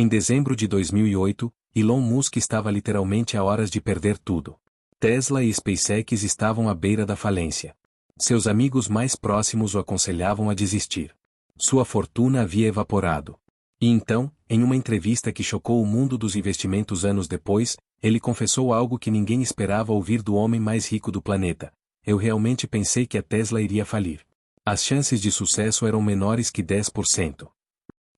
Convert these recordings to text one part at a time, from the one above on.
Em dezembro de 2008, Elon Musk estava literalmente a horas de perder tudo. Tesla e SpaceX estavam à beira da falência. Seus amigos mais próximos o aconselhavam a desistir. Sua fortuna havia evaporado. E então, em uma entrevista que chocou o mundo dos investimentos anos depois, ele confessou algo que ninguém esperava ouvir do homem mais rico do planeta. Eu realmente pensei que a Tesla iria falir. As chances de sucesso eram menores que 10%.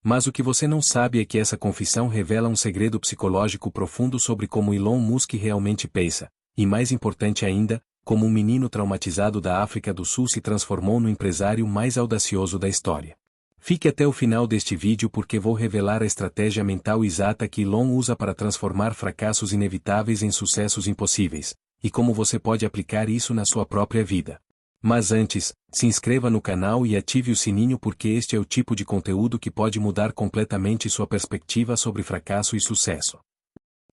Mas o que você não sabe é que essa confissão revela um segredo psicológico profundo sobre como Elon Musk realmente pensa, e mais importante ainda, como um menino traumatizado da África do Sul se transformou no empresário mais audacioso da história. Fique até o final deste vídeo porque vou revelar a estratégia mental exata que Elon usa para transformar fracassos inevitáveis em sucessos impossíveis, e como você pode aplicar isso na sua própria vida. Mas antes, se inscreva no canal e ative o sininho porque este é o tipo de conteúdo que pode mudar completamente sua perspectiva sobre fracasso e sucesso.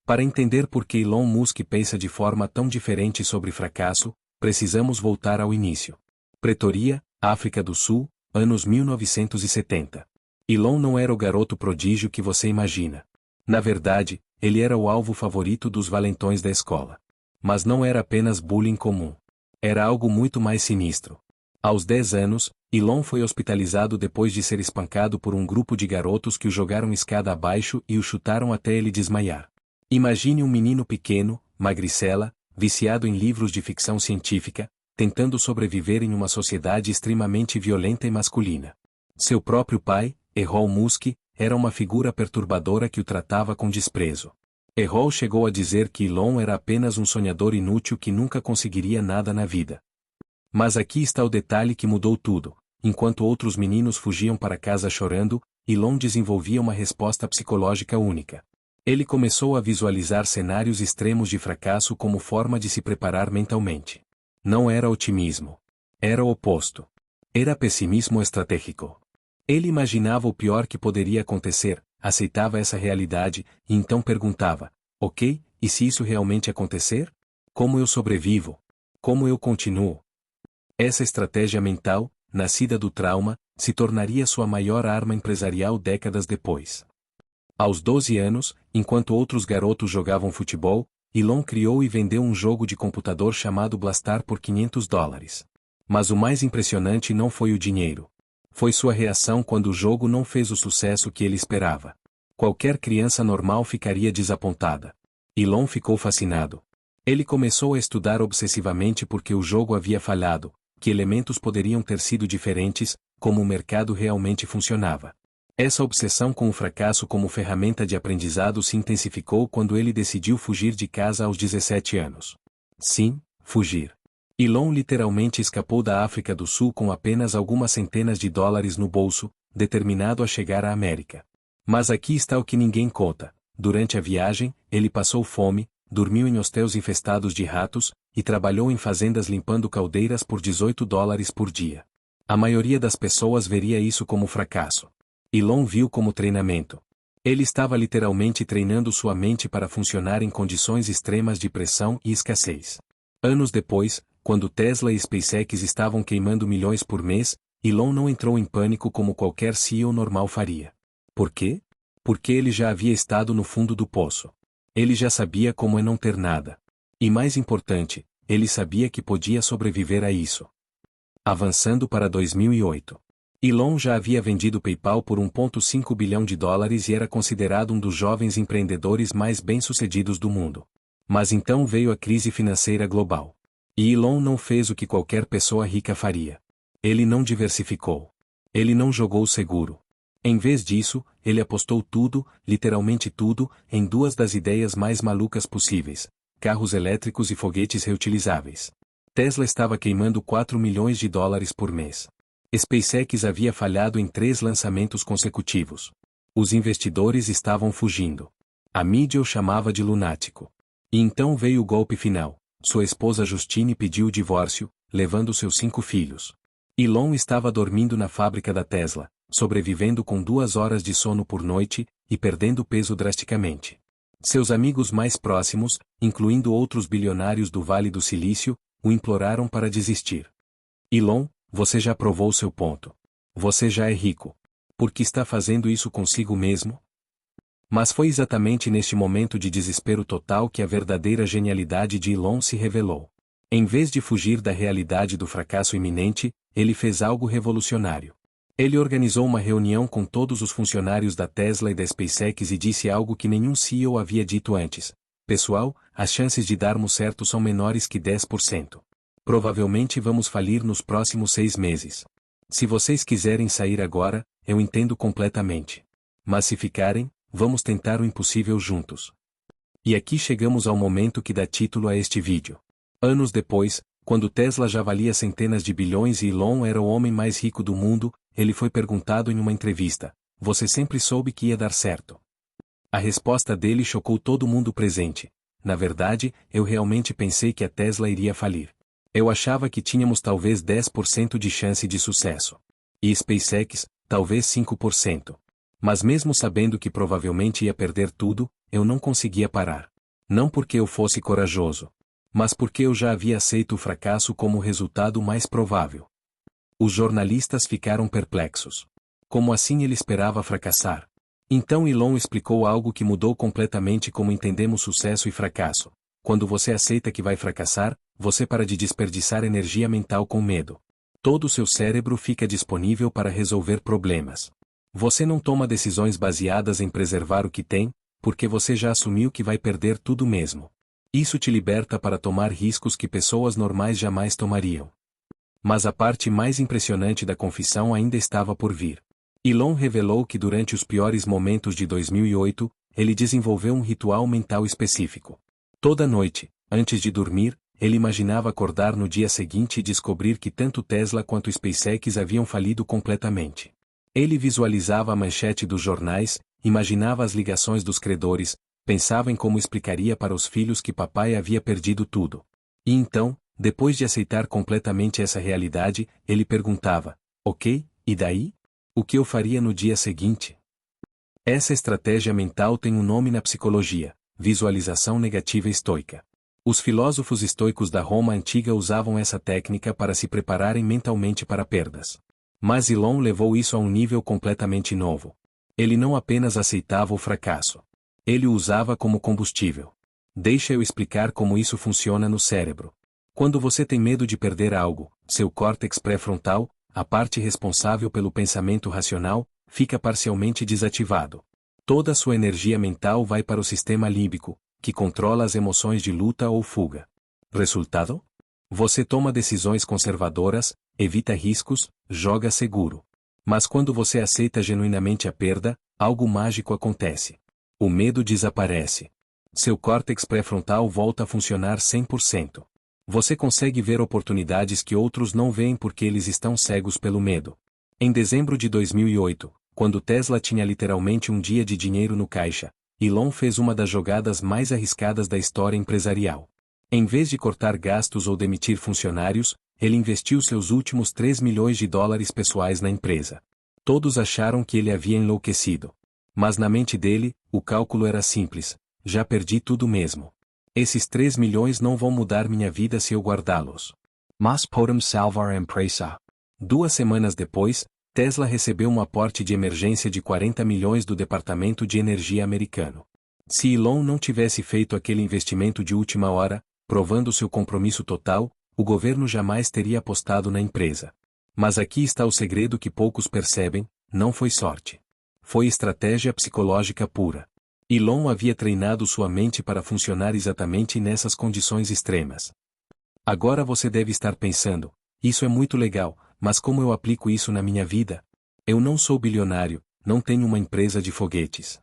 Para entender por que Elon Musk pensa de forma tão diferente sobre fracasso, precisamos voltar ao início. Pretoria, África do Sul, anos 1970. Elon não era o garoto prodígio que você imagina. Na verdade, ele era o alvo favorito dos valentões da escola. Mas não era apenas bullying comum. Era algo muito mais sinistro. Aos 10 anos, Elon foi hospitalizado depois de ser espancado por um grupo de garotos que o jogaram escada abaixo e o chutaram até ele desmaiar. Imagine um menino pequeno, magricela, viciado em livros de ficção científica, tentando sobreviver em uma sociedade extremamente violenta e masculina. Seu próprio pai, Elon Musk, era uma figura perturbadora que o tratava com desprezo. Elon chegou a dizer que Elon era apenas um sonhador inútil que nunca conseguiria nada na vida. Mas aqui está o detalhe que mudou tudo. Enquanto outros meninos fugiam para casa chorando, Elon desenvolvia uma resposta psicológica única. Ele começou a visualizar cenários extremos de fracasso como forma de se preparar mentalmente. Não era otimismo. Era o oposto. Era pessimismo estratégico. Ele imaginava o pior que poderia acontecer, aceitava essa realidade, e então perguntava: ok, e se isso realmente acontecer? Como eu sobrevivo? Como eu continuo? Essa estratégia mental, nascida do trauma, se tornaria sua maior arma empresarial décadas depois. Aos 12 anos, enquanto outros garotos jogavam futebol, Elon criou e vendeu um jogo de computador chamado Blastar por $500. Mas o mais impressionante não foi o dinheiro. Foi sua reação quando o jogo não fez o sucesso que ele esperava. Qualquer criança normal ficaria desapontada. Elon ficou fascinado. Ele começou a estudar obsessivamente porque o jogo havia falhado, que elementos poderiam ter sido diferentes, como o mercado realmente funcionava. Essa obsessão com o fracasso como ferramenta de aprendizado se intensificou quando ele decidiu fugir de casa aos 17 anos. Sim, fugir. Elon literalmente escapou da África do Sul com apenas algumas centenas de dólares no bolso, determinado a chegar à América. Mas aqui está o que ninguém conta. Durante a viagem, ele passou fome, dormiu em hotéis infestados de ratos, e trabalhou em fazendas limpando caldeiras por $18 por dia. A maioria das pessoas veria isso como fracasso. Elon viu como treinamento. Ele estava literalmente treinando sua mente para funcionar em condições extremas de pressão e escassez. Anos depois, quando Tesla e SpaceX estavam queimando milhões por mês, Elon não entrou em pânico como qualquer CEO normal faria. Por quê? Porque ele já havia estado no fundo do poço. Ele já sabia como é não ter nada. E mais importante, ele sabia que podia sobreviver a isso. Avançando para 2008. Elon já havia vendido PayPal por $1,5 bilhão e era considerado um dos jovens empreendedores mais bem-sucedidos do mundo. Mas então veio a crise financeira global. E Elon não fez o que qualquer pessoa rica faria. Ele não diversificou. Ele não jogou seguro. Em vez disso, ele apostou tudo, literalmente tudo, em duas das ideias mais malucas possíveis: carros elétricos e foguetes reutilizáveis. Tesla estava queimando $4 milhões por mês. SpaceX havia falhado em 3 lançamentos consecutivos. Os investidores estavam fugindo. A mídia o chamava de lunático. E então veio o golpe final. Sua esposa Justine pediu o divórcio, levando seus 5 filhos. Elon estava dormindo na fábrica da Tesla, sobrevivendo com 2 horas de sono por noite, e perdendo peso drasticamente. Seus amigos mais próximos, incluindo outros bilionários do Vale do Silício, o imploraram para desistir. Elon, você já provou seu ponto. Você já é rico. Por que está fazendo isso consigo mesmo? Mas foi exatamente neste momento de desespero total que a verdadeira genialidade de Elon se revelou. Em vez de fugir da realidade do fracasso iminente, ele fez algo revolucionário. Ele organizou uma reunião com todos os funcionários da Tesla e da SpaceX e disse algo que nenhum CEO havia dito antes. Pessoal, as chances de darmos certo são menores que 10%. Provavelmente vamos falir nos próximos 6 meses. Se vocês quiserem sair agora, eu entendo completamente. Mas se ficarem, vamos tentar o impossível juntos. E aqui chegamos ao momento que dá título a este vídeo. Anos depois, quando Tesla já valia centenas de bilhões e Elon era o homem mais rico do mundo, ele foi perguntado em uma entrevista: "Você sempre soube que ia dar certo?" A resposta dele chocou todo mundo presente. "Na verdade, eu realmente pensei que a Tesla iria falir. Eu achava que tínhamos talvez 10% de chance de sucesso. E SpaceX, talvez 5%. Mas mesmo sabendo que provavelmente ia perder tudo, eu não conseguia parar. Não porque eu fosse corajoso, mas porque eu já havia aceito o fracasso como o resultado mais provável." Os jornalistas ficaram perplexos. Como assim ele esperava fracassar? Então Elon explicou algo que mudou completamente como entendemos sucesso e fracasso. Quando você aceita que vai fracassar, você para de desperdiçar energia mental com medo. Todo o seu cérebro fica disponível para resolver problemas. Você não toma decisões baseadas em preservar o que tem, porque você já assumiu que vai perder tudo mesmo. Isso te liberta para tomar riscos que pessoas normais jamais tomariam. Mas a parte mais impressionante da confissão ainda estava por vir. Elon revelou que durante os piores momentos de 2008, ele desenvolveu um ritual mental específico. Toda noite, antes de dormir, ele imaginava acordar no dia seguinte e descobrir que tanto Tesla quanto SpaceX haviam falido completamente. Ele visualizava a manchete dos jornais, imaginava as ligações dos credores, pensava em como explicaria para os filhos que papai havia perdido tudo. E então, depois de aceitar completamente essa realidade, ele perguntava: "Ok, e daí? O que eu faria no dia seguinte?" Essa estratégia mental tem um nome na psicologia: visualização negativa estoica. Os filósofos estoicos da Roma antiga usavam essa técnica para se prepararem mentalmente para perdas. Mas Elon levou isso a um nível completamente novo. Ele não apenas aceitava o fracasso. Ele o usava como combustível. Deixa eu explicar como isso funciona no cérebro. Quando você tem medo de perder algo, seu córtex pré-frontal, a parte responsável pelo pensamento racional, fica parcialmente desativado. Toda a sua energia mental vai para o sistema límbico, que controla as emoções de luta ou fuga. Resultado? Você toma decisões conservadoras, evita riscos, joga seguro. Mas quando você aceita genuinamente a perda, algo mágico acontece. O medo desaparece. Seu córtex pré-frontal volta a funcionar 100%. Você consegue ver oportunidades que outros não veem porque eles estão cegos pelo medo. Em dezembro de 2008, quando Tesla tinha literalmente um dia de dinheiro no caixa, Elon fez uma das jogadas mais arriscadas da história empresarial. Em vez de cortar gastos ou demitir funcionários, ele investiu seus últimos 3 milhões de dólares pessoais na empresa. Todos acharam que ele havia enlouquecido. Mas na mente dele, o cálculo era simples: já perdi tudo mesmo. Esses 3 milhões não vão mudar minha vida se eu guardá-los. Mas podem salvar a empresa. 2 semanas depois, Tesla recebeu um aporte de emergência de 40 milhões do Departamento de Energia americano. Se Elon não tivesse feito aquele investimento de última hora, provando seu compromisso total, o governo jamais teria apostado na empresa. Mas aqui está o segredo que poucos percebem: não foi sorte. Foi estratégia psicológica pura. Elon havia treinado sua mente para funcionar exatamente nessas condições extremas. Agora você deve estar pensando: isso é muito legal, mas como eu aplico isso na minha vida? Eu não sou bilionário, não tenho uma empresa de foguetes.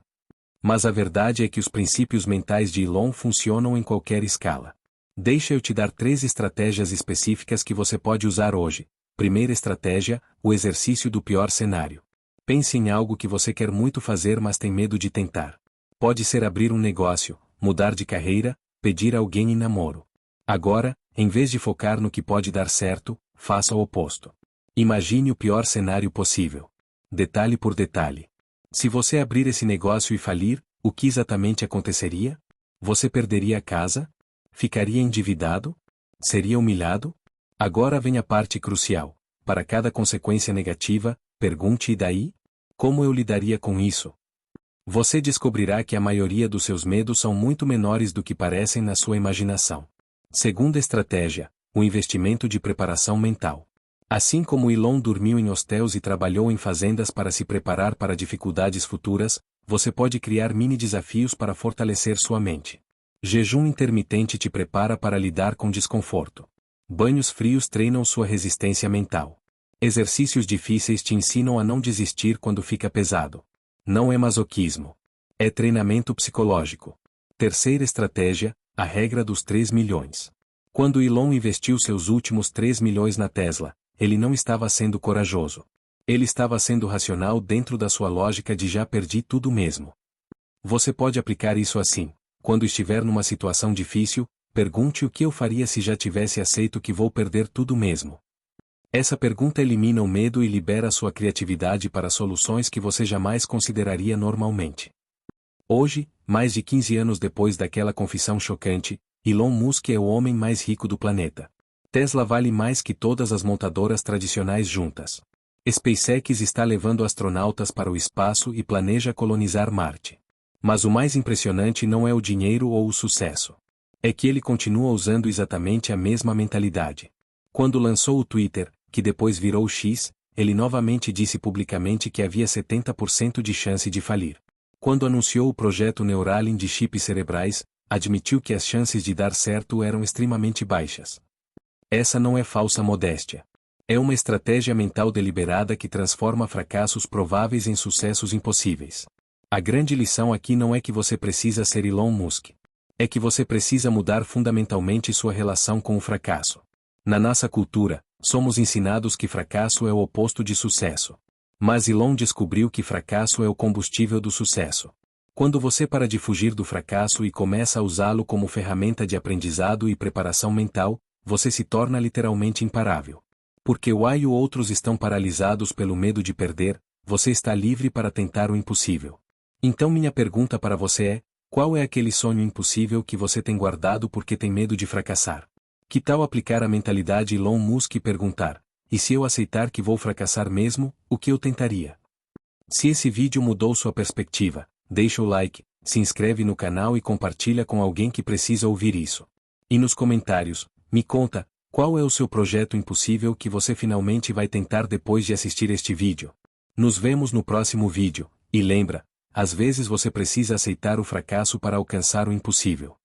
Mas a verdade é que os princípios mentais de Elon funcionam em qualquer escala. Deixa eu te dar 3 estratégias específicas que você pode usar hoje. Primeira estratégia: o exercício do pior cenário. Pense em algo que você quer muito fazer mas tem medo de tentar. Pode ser abrir um negócio, mudar de carreira, pedir alguém em namoro. Agora, em vez de focar no que pode dar certo, faça o oposto. Imagine o pior cenário possível. Detalhe por detalhe. Se você abrir esse negócio e falir, o que exatamente aconteceria? Você perderia a casa? Ficaria endividado? Seria humilhado? Agora vem a parte crucial. Para cada consequência negativa, pergunte: e daí? Como eu lidaria com isso? Você descobrirá que a maioria dos seus medos são muito menores do que parecem na sua imaginação. Segunda estratégia, o investimento de preparação mental. Assim como Elon dormiu em hostéis e trabalhou em fazendas para se preparar para dificuldades futuras, você pode criar mini desafios para fortalecer sua mente. Jejum intermitente te prepara para lidar com desconforto. Banhos frios treinam sua resistência mental. Exercícios difíceis te ensinam a não desistir quando fica pesado. Não é masoquismo. É treinamento psicológico. Terceira estratégia, a regra dos 3 milhões. Quando Elon investiu seus últimos 3 milhões na Tesla, ele não estava sendo corajoso. Ele estava sendo racional dentro da sua lógica de já perdi tudo mesmo. Você pode aplicar isso assim. Quando estiver numa situação difícil, pergunte o que eu faria se já tivesse aceito que vou perder tudo mesmo. Essa pergunta elimina o medo e libera sua criatividade para soluções que você jamais consideraria normalmente. Hoje, mais de 15 anos depois daquela confissão chocante, Elon Musk é o homem mais rico do planeta. Tesla vale mais que todas as montadoras tradicionais juntas. SpaceX está levando astronautas para o espaço e planeja colonizar Marte. Mas o mais impressionante não é o dinheiro ou o sucesso. É que ele continua usando exatamente a mesma mentalidade. Quando lançou o Twitter, que depois virou X, ele novamente disse publicamente que havia 70% de chance de falir. Quando anunciou o projeto Neuralink de chips cerebrais, admitiu que as chances de dar certo eram extremamente baixas. Essa não é falsa modéstia. É uma estratégia mental deliberada que transforma fracassos prováveis em sucessos impossíveis. A grande lição aqui não é que você precisa ser Elon Musk. É que você precisa mudar fundamentalmente sua relação com o fracasso. Na nossa cultura, somos ensinados que fracasso é o oposto de sucesso. Mas Elon descobriu que fracasso é o combustível do sucesso. Quando você para de fugir do fracasso e começa a usá-lo como ferramenta de aprendizado e preparação mental, você se torna literalmente imparável. Porque e outros estão paralisados pelo medo de perder, você está livre para tentar o impossível. Então minha pergunta para você é, qual é aquele sonho impossível que você tem guardado porque tem medo de fracassar? Que tal aplicar a mentalidade Elon Musk e perguntar, e se eu aceitar que vou fracassar mesmo, o que eu tentaria? Se esse vídeo mudou sua perspectiva, deixa o like, se inscreve no canal e compartilha com alguém que precisa ouvir isso. E nos comentários, me conta, qual é o seu projeto impossível que você finalmente vai tentar depois de assistir este vídeo? Nos vemos no próximo vídeo, e lembra, às vezes você precisa aceitar o fracasso para alcançar o impossível.